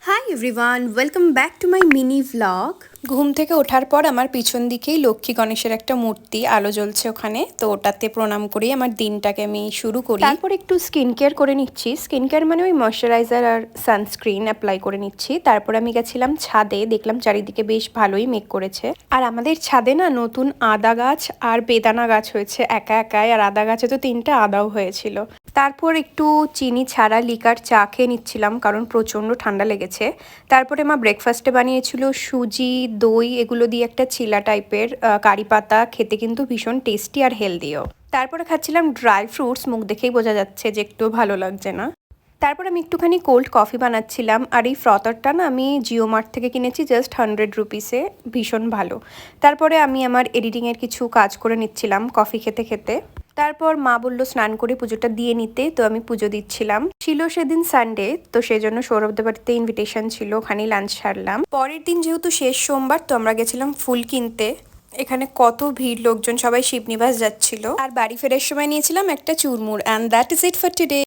Hi everyone, welcome back to my mini vlog. ঘুম থেকে ওঠার পর আমার পিছন দিকেই লক্ষ্মী গণেশের একটা মূর্তি আলো জ্বলছে ওখানে, তো ওটাতে প্রণাম করি আমার দিনটাকে আমি শুরু করি। তারপর একটু স্কিন কেয়ার করে নিচ্ছি। স্কিন কেয়ার মানে ওই ময়শ্চারাইজার আর সানস্ক্রিন অ্যাপ্লাই করে নিচ্ছি। তারপর আমি গেছিলাম ছাদে, দেখলাম চারিদিকে বেশ ভালোই মেঘ করেছে। আর আমাদের ছাদে না নতুন আদা গাছ আর বেদানা গাছ হয়েছে একা একাই, আর আদা গাছে তো 3টে আদাও হয়েছিল। তারপর একটু চিনি ছাড়া লিকার চা খেয়ে নিচ্ছিলাম কারণ প্রচণ্ড ঠান্ডা লেগেছে। তারপরে মা ব্রেকফাস্টে বানিয়েছিল সুজি, দই এগুলো দিয়ে একটা চিলা টাইপের কারি পাতা, খেতে কিন্তু ভীষণ টেস্টি আর হেলদিও। তারপরে খাচ্ছিলাম ড্রাই ফ্রুটস, মুখ দেখেই বোঝা যাচ্ছে যে একটু ভালো লাগছে না। তারপর আমি একটুখানি কোল্ড কফি বানাচ্ছিলাম, আর এই ফ্রথারটা না আমি জিও মার্ট থেকে কিনেছি জাস্ট 100 রুপিসে, ভীষণ ভালো। তারপরে আমি আমার এডিটিংয়ের কিছু কাজ করে নিচ্ছিলাম কফি খেতে খেতে। তারপর মা বললো স্নান করে পুজোটা দিয়ে নিতে, তো আমি পুজো দিচ্ছিলাম। ছিল সেদিন সানডে, তো সেই জন্য সৌরভদের বাড়িতে ইনভিটেশন ছিল, ওখানেই লাঞ্চ সারলাম। পরের দিন যেহেতু শেষ সোমবার, তো আমরা গেছিলাম ফুল কিনতে। এখানে কত ভিড়, লোকজন সবাই শিবনিবাস যাচ্ছিল। আর বাড়ি ফেরার সময় নিয়েছিলাম একটা চুরমুর। And that is it for today.